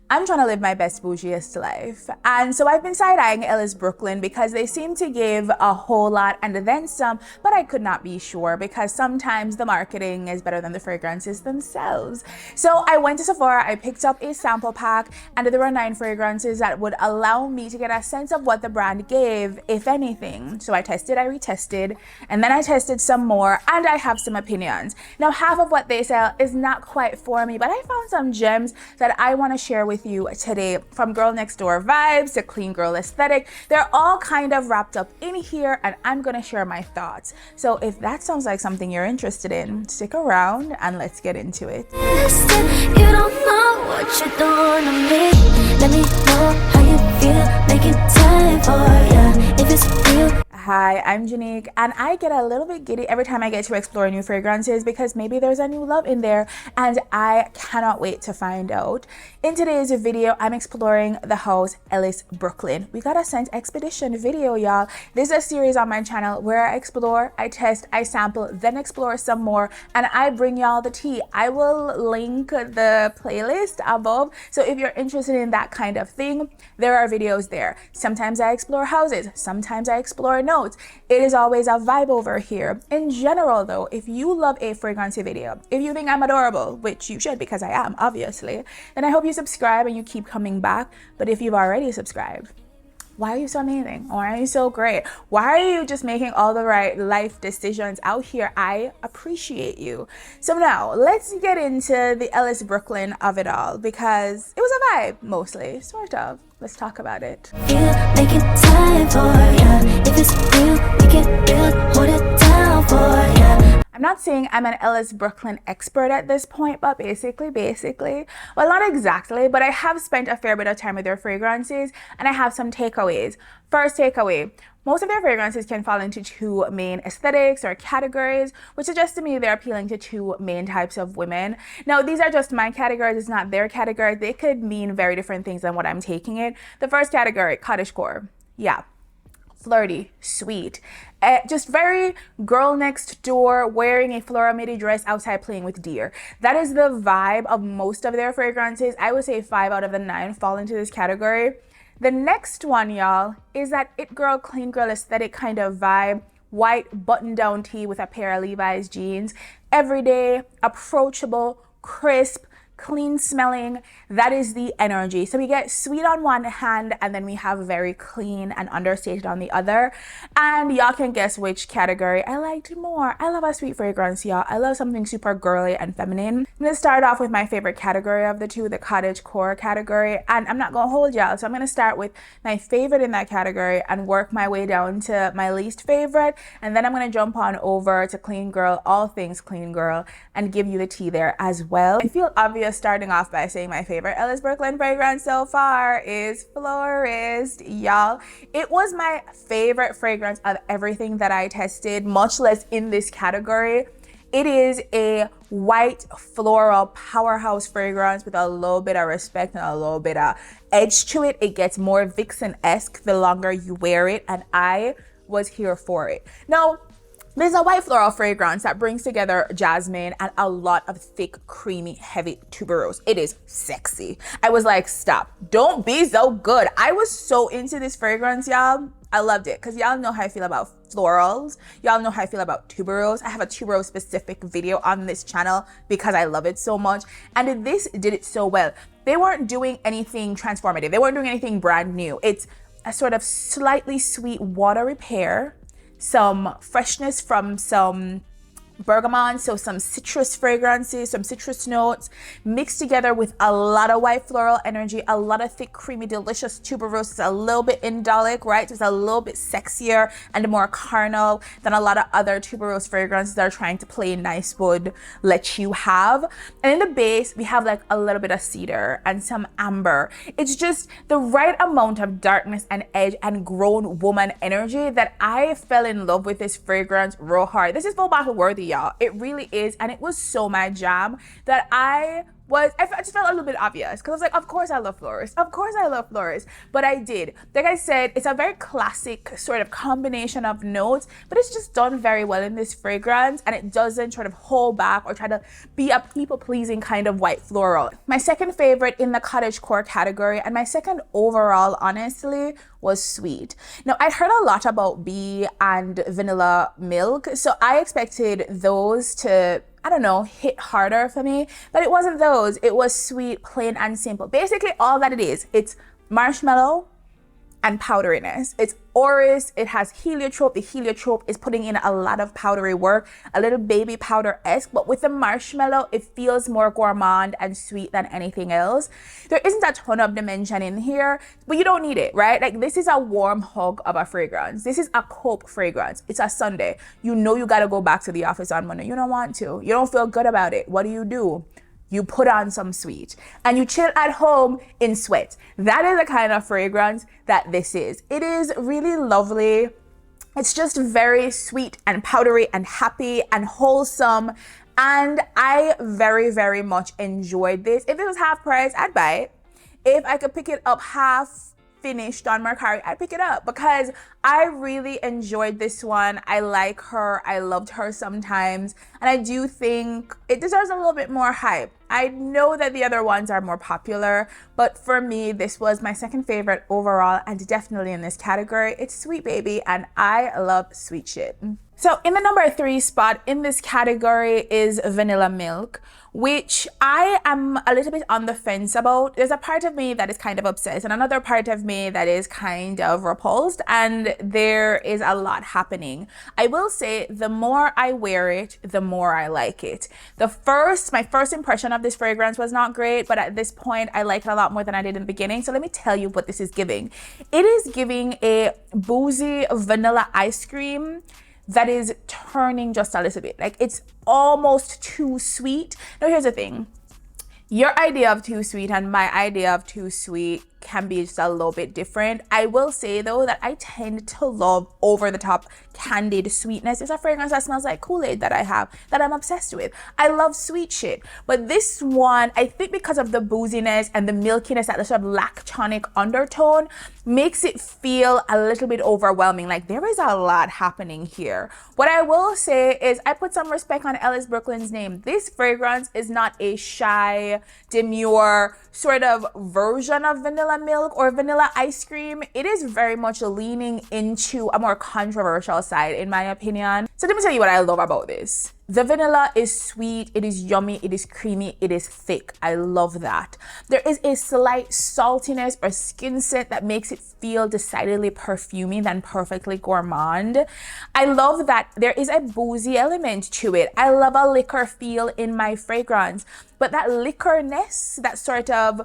I'm trying to live my best bougiest life. And so I've been side-eyeing Ellis Brooklyn because they seem to give a whole lot and then some, but I could not be sure because sometimes the marketing is better than the fragrances themselves. So I went to Sephora, I picked up a sample pack, and there were 9 fragrances that would allow me to get a sense of what the brand gave, if anything. So I tested, I retested, and then I tested some more, and I have some opinions. Now, half of what they sell is not quite for me, but I found some gems that I want to share with you today. From girl next door vibes to clean girl aesthetic, they're all kind of wrapped up in here, and I'm gonna share my thoughts. So if that sounds like something you're interested in, stick around and let's get into it. You don't know what you're doing to me. Let me know how you feel. Make it time for ya. If it's real. Hi, I'm Jeanique, and I get a little bit giddy every time I get to explore new fragrances because maybe there's a new love in there and I cannot wait to find out. In today's video, I'm exploring the house Ellis Brooklyn. We got a ScentXpedition video, y'all. This is a series on my channel where I explore, I test, I sample, then explore some more, and I bring y'all the tea. I will link the playlist above, so if you're interested in that kind of thing, there are videos there. Sometimes I explore houses, sometimes I explore notes. It is always a vibe over here. In general though, if you love a fragrance video, if you think I'm adorable, which you should because I am, obviously, then I hope you subscribe and you keep coming back. But if you've already subscribed, why are you so amazing? Why are you so great? Why are you just making all the right life decisions out here? I appreciate you. So now let's get into the Ellis Brooklyn of it all because it was a vibe mostly, sort of. Let's talk about it. Make it time for ya. If it's real, make it real. Hold it down for ya. I'm not saying I'm an Ellis Brooklyn expert at this point, but basically, well, not exactly, but I have spent a fair bit of time with their fragrances and I have some takeaways. First takeaway, most of their fragrances can fall into 2 main aesthetics or categories, which suggests to me they're appealing to 2 main types of women. Now, these are just my categories, it's not their category. They could mean very different things than what I'm taking it. The first category, cottagecore. Yeah. Flirty, sweet, just very girl next door wearing a floral midi dress outside playing with deer. That is the vibe of most of their fragrances. I would say 5 out of the 9 fall into this category. The next one, y'all, is that it girl, clean girl aesthetic kind of vibe. White button-down tee with a pair of Levi's jeans. Everyday, approachable, crisp, clean smelling. That is the energy. So we get sweet on one hand and then we have very clean and understated on the other. And y'all can guess which category I liked more. I love a sweet fragrance, y'all. I love something super girly and feminine. I'm gonna start off with my favorite category of the 2, the cottagecore category. And I'm not gonna hold y'all. So I'm gonna start with my favorite in that category and work my way down to my least favorite. And then I'm gonna jump on over to clean girl, all things clean girl, and give you the tea there as well. I feel obvious starting off by saying my favorite Ellis Brooklyn fragrance so far is Florist, y'all. It was my favorite fragrance of everything that I tested, much less in this category. It is a white floral powerhouse fragrance with a little bit of respect and a little bit of edge to it. It gets more Vixen-esque the longer you wear it, and I was here for it. Now, there's a white floral fragrance that brings together jasmine and a lot of thick, creamy, heavy tuberose. It is sexy. I was like, stop, don't be so good. I was so into this fragrance, y'all. I loved it because y'all know how I feel about florals. Y'all know how I feel about tuberose. I have a tuberose specific video on this channel because I love it so much. And this did it so well. They weren't doing anything transformative. They weren't doing anything brand new. It's a sort of slightly sweet watery pear, some freshness from some bergamot, so some citrus fragrances, some citrus notes mixed together with a lot of white floral energy, a lot of thick, creamy, delicious tuberose. It's a little bit indolic, right? It's a little bit sexier and more carnal than a lot of other tuberose fragrances that are trying to play nice would let you have. And in the base, we have like a little bit of cedar and some amber. It's just the right amount of darkness and edge and grown woman energy that I fell in love with this fragrance real hard. This is full bottle worthy, y'all. It really is, and it was so my jam that I was, I just felt a little bit obvious because I was like, of course I love florists. Of course I love florists. But I did. Like I said, it's a very classic sort of combination of notes, but it's just done very well in this fragrance, and it doesn't sort of hold back or try to be a people-pleasing kind of white floral. My second favorite in the cottagecore category, and my second overall, honestly, was sweet. Now, I'd heard a lot about bee and vanilla milk, so I expected those to, I don't know, hit harder for me, but it wasn't those. It was sweet, plain and simple. Basically, all that it is, it's marshmallow and powderiness. It's orris, it has heliotrope. The heliotrope is putting in a lot of powdery work, a little baby powder-esque, but with the marshmallow, it feels more gourmand and sweet than anything else. There isn't a ton of dimension in here, but you don't need it, right? Like, this is a warm hug of a fragrance. This is a cope fragrance. It's a Sunday. You know you gotta go back to the office on Monday. You don't want to. You don't feel good about it. What do? You put on some sweet and you chill at home in sweat. That is the kind of fragrance that this is. It is really lovely. It's just very sweet and powdery and happy and wholesome. And I very, very much enjoyed this. If it was half price, I'd buy it. If I could pick it up half finished on Mercari, I'd pick it up because I really enjoyed this one. I like her. I loved her sometimes. And I do think it deserves a little bit more hype. I know that the other ones are more popular, but for me, this was my second favorite overall and definitely in this category. It's Sweet Baby, and I love sweet shit. So in the number 3 spot in this category is Vanilla Milk, which I am a little bit on the fence about. There's a part of me that is kind of obsessed and another part of me that is kind of repulsed, and there is a lot happening. I will say the more I wear it, the more I like it. My first impression of this fragrance was not great, but at this point I like it a lot more than I did in the beginning. So let me tell you what this is giving. It is giving a boozy vanilla ice cream that is turning just a little bit. Like, it's almost too sweet. Now, here's the thing. Your idea of too sweet and my idea of too sweet can be just a little bit different. I will say though that I tend to love over the top candied sweetness. It's a fragrance that smells like Kool-Aid that I have, that I'm obsessed with. I love sweet shit. But this one, I think because of the booziness and the milkiness, that sort of lactonic undertone makes it feel a little bit overwhelming. Like, there is a lot happening here. What I will say is I put some respect on Ellis Brooklyn's name. This fragrance is not a shy, demure sort of version of vanilla milk or vanilla ice cream. It is very much leaning into a more controversial side, in my opinion. So let me tell you what I love about this. The vanilla is sweet, it is yummy, it is creamy, it is thick. I love that. There is a slight saltiness or skin scent that makes it feel decidedly perfumey than perfectly gourmand. I love that there is a boozy element to it. I love a liquor feel in my fragrance, but that liquorness, that sort of,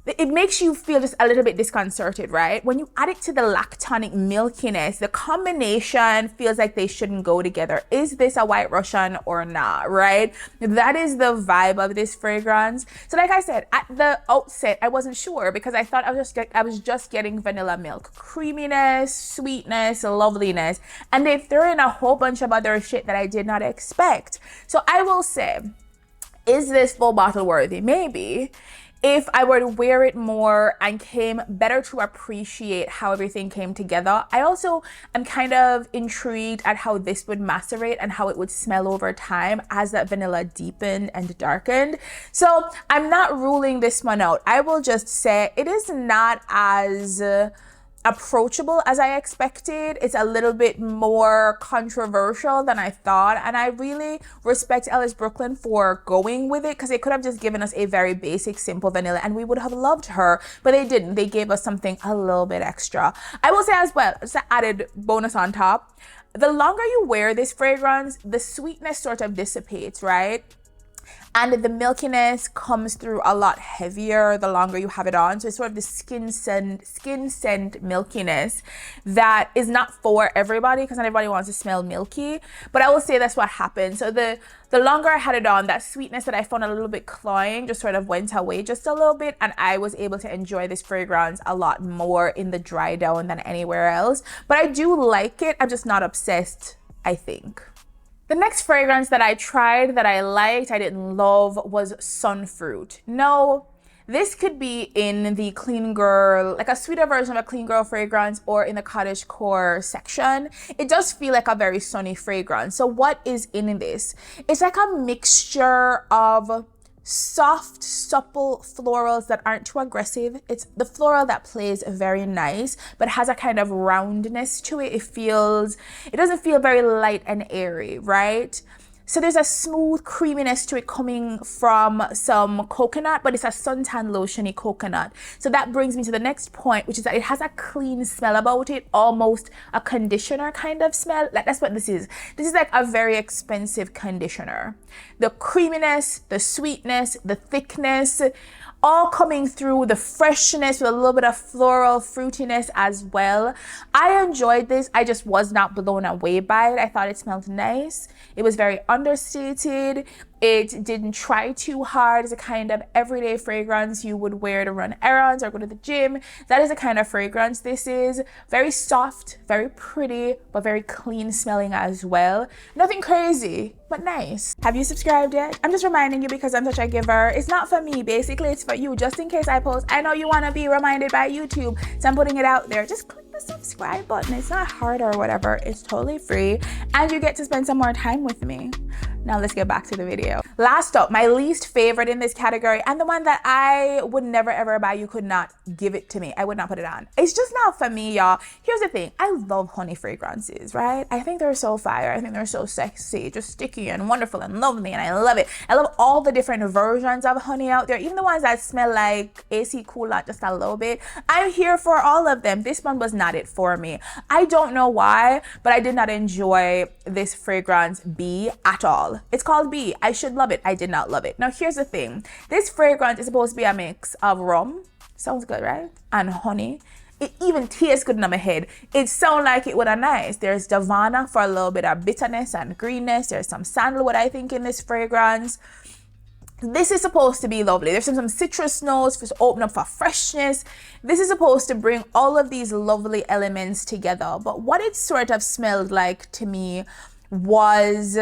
it makes you feel just a little bit disconcerted, right? When you add it to the lactonic milkiness, the combination feels like they shouldn't go together. Is this a White Russian or not, right? That is the vibe of this fragrance. So like I said, at the outset, I wasn't sure because I thought I was just getting vanilla milk. Creaminess, sweetness, loveliness. And they threw in a whole bunch of other shit that I did not expect. So I will say, is this full bottle worthy? Maybe. If I were to wear it more and came better to appreciate how everything came together. I also am kind of intrigued at how this would macerate and how it would smell over time as that vanilla deepened and darkened. So I'm not ruling this one out. I will just say it is not as approachable as I expected. It's a little bit more controversial than I thought, and I really respect Ellis Brooklyn for going with it because they could have just given us a very basic, simple vanilla and we would have loved her, but they didn't. They gave us something a little bit extra. I will say as well, just an added bonus on top, the longer you wear this fragrance, the sweetness sort of dissipates, right? And the milkiness comes through a lot heavier the longer you have it on. So it's sort of the skin scent milkiness that is not for everybody because not everybody wants to smell milky. But I will say that's what happened. So the longer I had it on, that sweetness that I found a little bit cloying just sort of went away just a little bit. And I was able to enjoy this fragrance a lot more in the dry down than anywhere else. But I do like it. I'm just not obsessed, I think. The next fragrance that I tried that I liked, I didn't love, was Sunfruit. No, this could be in the Clean Girl, like a sweeter version of a Clean Girl fragrance, or in the Cottagecore section. It does feel like a very sunny fragrance. So what is in this? It's like a mixture of soft, supple florals that aren't too aggressive. It's the floral that plays very nice, but has a kind of roundness to it. It doesn't feel very light and airy, right? So there's a smooth creaminess to it coming from some coconut, but it's a suntan lotiony coconut. So that brings me to the next point, which is that it has a clean smell about it, almost a conditioner kind of smell. Like, that's what this is. This is like a very expensive conditioner. The creaminess, the sweetness, the thickness, all coming through, the freshness with a little bit of floral fruitiness as well. I enjoyed this. I just was not blown away by it. I thought it smelled nice. It was very understated. It didn't try too hard. It's a kind of everyday fragrance you would wear to run errands or go to the gym. That is the kind of fragrance this is. Very soft, very pretty, but very clean smelling as well. Nothing crazy, but nice. Have you subscribed yet? I'm just reminding you because I'm such a giver. It's not for me, basically it's for you, just in case I post. I know you want to be reminded by YouTube, so I'm putting it out there. Just click the subscribe button. It's not hard or whatever. It's totally free, and you get to spend some more time with me. Now let's get back to the video. Last up, my least favorite in this category, and the one that I would never ever buy. You could not give it to me. I would not put it on. It's just not for me, y'all. Here's the thing. I love honey fragrances, right? I think they're so fire. I think they're so sexy, just sticky and wonderful and lovely, and I love it. I love all the different versions of honey out there, even the ones that smell like AC Coolant just a little bit. I'm here for all of them. This one was not it for me. I don't know why, but I did not enjoy this fragrance B at all. It's called B. I should love it. I did not love it. Now here's the thing. This fragrance is supposed to be a mix of rum, sounds good, right? And honey. It even tastes good in my head. It sounds like it would have nice. There's Davana for a little bit of bitterness and greenness. There's some sandalwood, I think, in this fragrance. This is supposed to be lovely. There's some citrus notes to open up for freshness. This is supposed to bring all of these lovely elements together. But what it sort of smelled like to me was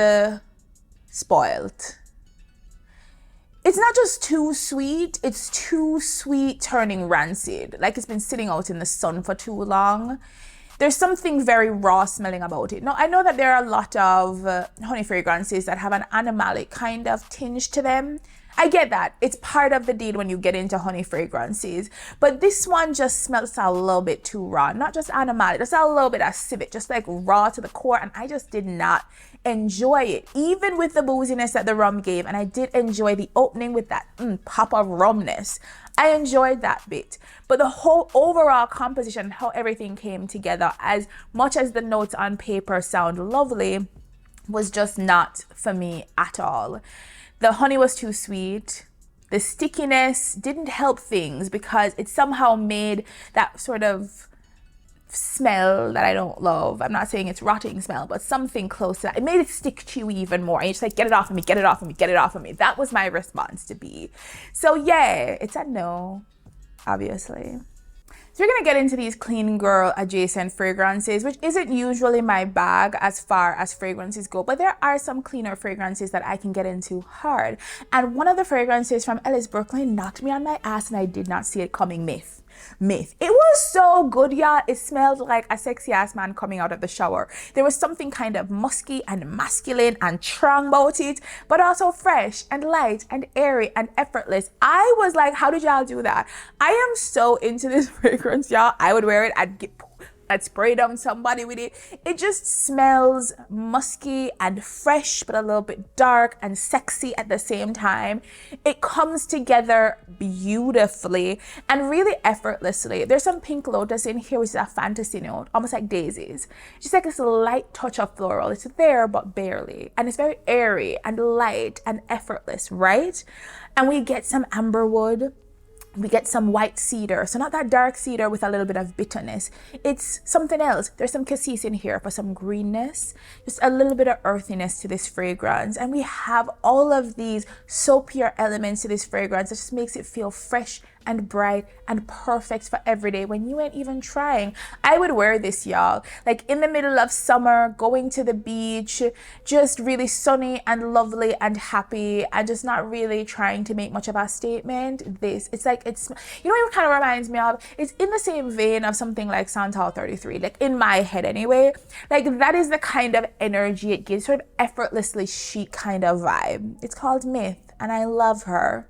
spoiled. It's not just too sweet, it's too sweet turning rancid, like it's been sitting out in the sun for too long. There's something very raw smelling about it. Now, I know that there are a lot of honey fragrances that have an animalic kind of tinge to them. I get that. It's part of the deal when you get into honey fragrances. But this one just smells a little bit too raw. Not just animalic, just a little bit acidic, just like raw to the core. And I just did not enjoy it, even with the booziness that the rum gave. And I did enjoy the opening with that pop of rumness. I enjoyed that bit. But the whole overall composition, how everything came together, as much as the notes on paper sound lovely, was just not for me at all. The honey was too sweet. The stickiness didn't help things because it somehow made that sort of smell that I don't love. I'm not saying it's rotting smell, but something close to that. It made it stick to you even more. And you just like, get it off of me, get it off of me, get it off of me. That was my response to B. So yeah, it's a no, obviously. So we're gonna get into these clean girl adjacent fragrances, which isn't usually my bag as far as fragrances go, but there are some cleaner fragrances that I can get into hard. And one of the fragrances from Ellis Brooklyn knocked me on my ass and I did not see it coming. Myth. It was so good, y'all. It smelled like a sexy ass man coming out of the shower. There was something kind of musky and masculine and strong about it, but also fresh and light and airy and effortless. I was like, how did y'all do that? I am so into this fragrance, y'all. I would wear it. I'd spray down somebody with it. It just smells musky and fresh, but a little bit dark and sexy at the same time. It comes together beautifully and really effortlessly. There's some pink lotus in here, which is a fantasy note, almost like daisies. Just like this light touch of floral. It's there, but barely. And it's very airy and light and effortless, right? And we get some amberwood. We get some white cedar, so not that dark cedar with a little bit of bitterness. It's something else. There's some cassis in here for some greenness, just a little bit of earthiness to this fragrance. And we have all of these soapier elements to this fragrance that just makes it feel fresh and bright and perfect for every day when you ain't even trying. I would wear this, y'all, like in the middle of summer, going to the beach, just really sunny and lovely and happy, and just not really trying to make much of a statement. It's like, it's, you know what it kind of reminds me of? It's in the same vein of something like Santal 33, like in my head anyway. Like that is the kind of energy it gives, sort of effortlessly chic kind of vibe. It's called Myth, and I love her,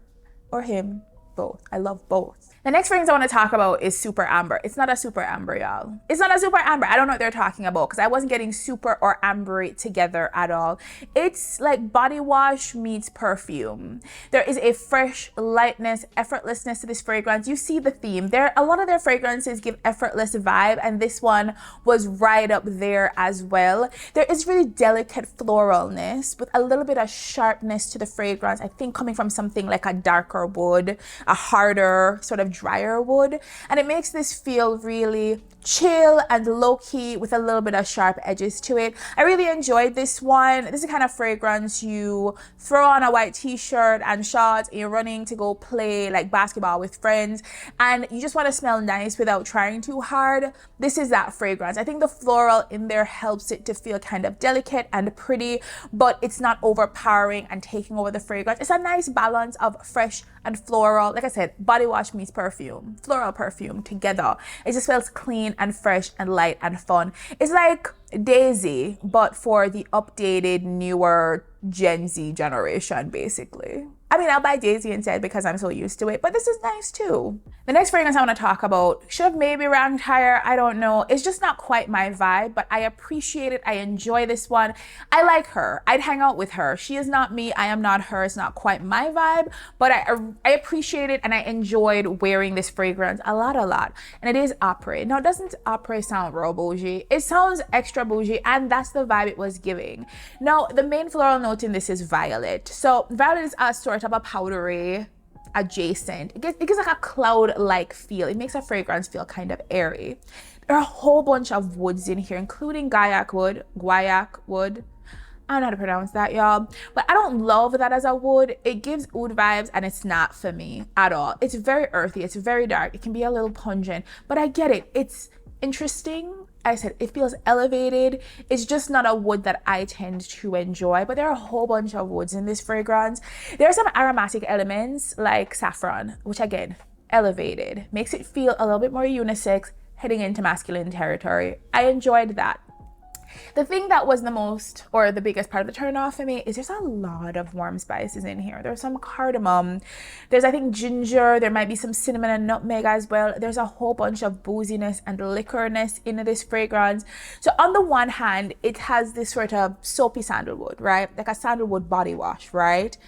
or him, both. I love both. The next fragrance I want to talk about is Super Amber. It's not a Super Amber, y'all. It's not a Super Amber. I don't know what they're talking about because I wasn't getting super or ambery together at all. It's like body wash meets perfume. There is a fresh lightness, effortlessness to this fragrance. You see the theme. A lot of their fragrances give effortless vibe, and this one was right up there as well. There is really delicate floralness with a little bit of sharpness to the fragrance. I think coming from something like a darker wood, a harder sort of drier wood, and it makes this feel really chill and low-key with a little bit of sharp edges to it. I really enjoyed this one. This is the kind of fragrance you throw on a white t-shirt and shorts and you're running to go play like basketball with friends and you just want to smell nice without trying too hard. This is that fragrance. I think the floral in there helps it to feel kind of delicate and pretty, but it's not overpowering and taking over the fragrance. It's a nice balance of fresh and floral. Like I said, body wash meets perfume, floral perfume together. It just smells clean and fresh and light and fun. It's like Daisy, but for the updated, newer Gen Z generation, basically. I mean, I'll buy Daisy instead because I'm so used to it, but this is nice too. The next fragrance I want to talk about should have maybe ranked higher. I don't know. It's just not quite my vibe, but I appreciate it. I enjoy this one. I like her. I'd hang out with her. She is not me. I am not her. It's not quite my vibe, but I appreciate it and I enjoyed wearing this fragrance a lot. And it is Après. Now, doesn't Après sound real bougie? It sounds extra bougie, and that's the vibe it was giving. Now, the main floral note in this is violet. So violet is a sort of a powdery adjacent. It gives like a cloud-like feel. It makes a fragrance feel kind of airy. There are a whole bunch of woods in here, including guaiac wood. I don't know how to pronounce that, y'all, but I don't love that as a wood. It gives oud vibes and it's not for me at all. It's very earthy. It's very dark. It can be a little pungent, but I get it. It's interesting. I said it feels elevated. It's just not a wood that I tend to enjoy, but there are a whole bunch of woods in this fragrance. There are some aromatic elements like saffron, which again, elevated, makes it feel a little bit more unisex, heading into masculine territory. I enjoyed that. The thing that was the most, or the biggest part of the turn off for me is there's a lot of warm spices in here. There's some cardamom, there's I think ginger, there might be some cinnamon and nutmeg as well. There's a whole bunch of booziness and liquorness in this fragrance. So on the one hand, it has this sort of soapy sandalwood, right? Like a sandalwood body wash, right?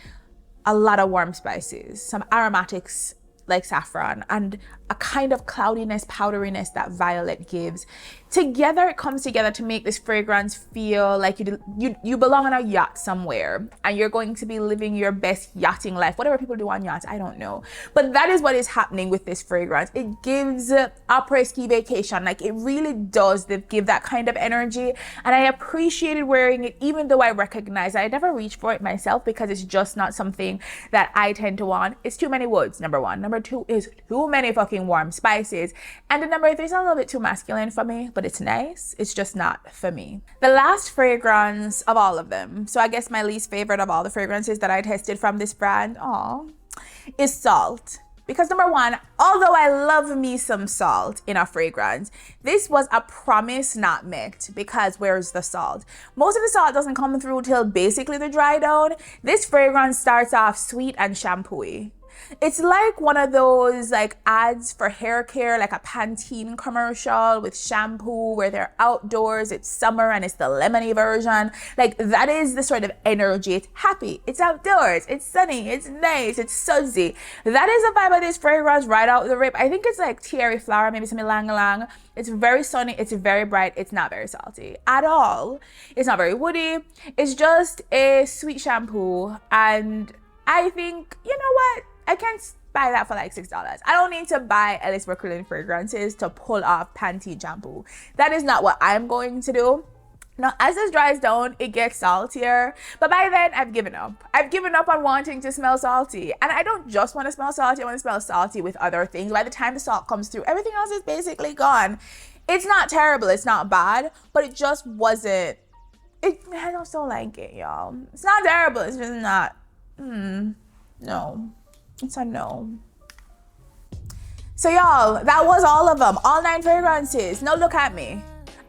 A lot of warm spices, some aromatics like saffron, and a kind of cloudiness, powderiness that violet gives. Together, it comes together to make this fragrance feel like you belong on a yacht somewhere and you're going to be living your best yachting life, whatever people do on yachts, I don't know. But that is what is happening with this fragrance. It gives après-ski vacation. Like it really does give that kind of energy. And I appreciated wearing it, even though I recognize I never reach for it myself because it's just not something that I tend to want. It's too many woods, number one. Number two is too many fucking warm spices. And the number three is a little bit too masculine for me, but it's nice. It's just not for me. The last fragrance of all of them, so I guess my least favorite of all the fragrances that I tested from this brand, is salt. Because number one, although I love me some salt in a fragrance, this was a promise not met, because where's the salt? Most of the salt doesn't come through till basically the dry down. This fragrance starts off sweet and shampooy. It's like one of those like ads for hair care, like a Pantene commercial with shampoo where they're outdoors, it's summer and it's the lemony version. Like that is the sort of energy. It's happy, it's outdoors, it's sunny, it's nice, it's sudsy. That is the vibe of this fragrance right out the rip. I think it's like terry flower, maybe some ylang ylang. It's very sunny, it's very bright, it's not very salty at all. It's not very woody. It's just a sweet shampoo, and I think, you know what? I can't buy that for like $6. I don't need to buy Ellis Brooklyn fragrances to pull off Pantene shampoo. That is not what I'm going to do. Now, as this dries down, it gets saltier, but by then I've given up. I've given up on wanting to smell salty, and I don't just want to smell salty, I want to smell salty with other things. By the time the salt comes through, everything else is basically gone. It's not terrible, it's not bad, but it just wasn't, I don't still like it, y'all. It's not terrible, it's just not, no, it's a no. So y'all, that was all of them, all 9 fragrances. Now look at me.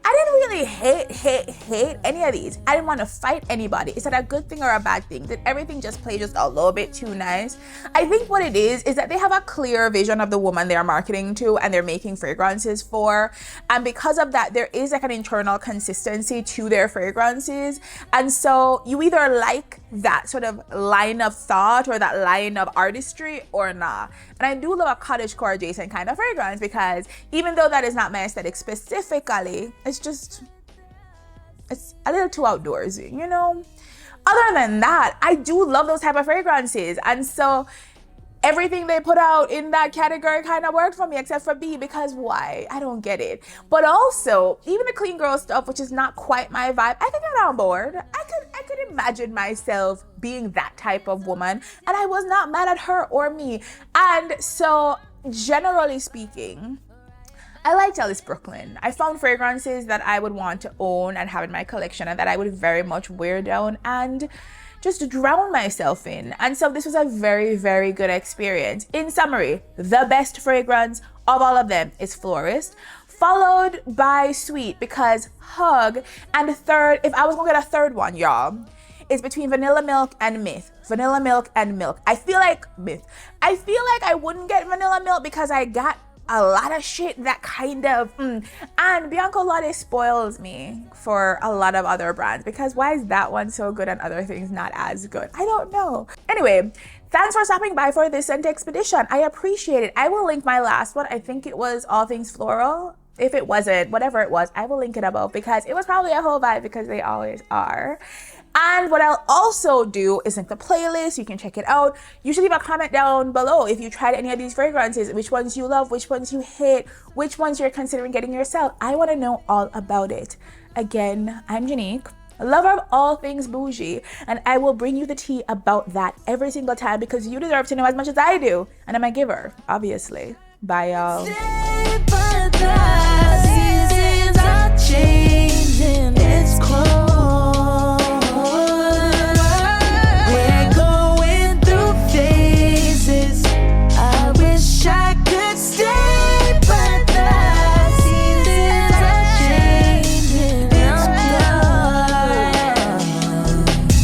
I didn't really hate any of these. I didn't want to fight anybody. Is that a good thing or a bad thing? Did everything just play just a little bit too nice? I think what it is that they have a clear vision of the woman they're marketing to and they're making fragrances for. And because of that, there is like an internal consistency to their fragrances. And so you either like that sort of line of thought or that line of artistry or not. And I do love a cottagecore adjacent kind of fragrance because even though that is not my aesthetic specifically, it's a little too outdoorsy, you know? Other than that, I do love those type of fragrances. And so everything they put out in that category kind of worked for me, except for B, because why? I don't get it. But also, even the clean girl stuff, which is not quite my vibe, I could get on board. I could imagine myself being that type of woman, and I was not mad at her or me. And so, generally speaking, I liked Ellis Brooklyn. I found fragrances that I would want to own and have in my collection and that I would very much wear down and just drown myself in. And so this was a very, very good experience. In summary, the best fragrance of all of them is Florist, followed by Sweet because hug, and third, if I was gonna get a third one, y'all, it's between Vanilla Milk and Myth. Vanilla Milk and Milk. I feel like Myth. I feel like I wouldn't get Vanilla Milk because I got a lot of shit that kind of and Bianco Latte spoils me for a lot of other brands because why is that one so good and other things not as good? I don't know. Anyway, thanks for stopping by for this ScentXpedition. I appreciate it. I will link my last one. I think it was All Things Floral. If it wasn't, whatever it was, I will link it above because it was probably a whole vibe because they always are. And what I'll also do is link the playlist. You can check it out. You should leave a comment down below if you tried any of these fragrances, which ones you love, which ones you hate, which ones you're considering getting yourself. I want to know all about it. Again, I'm Jeanique, lover of all things bougie, and I will bring you the tea about that every single time because you deserve to know as much as I do. And I'm a giver, obviously. Bye, y'all.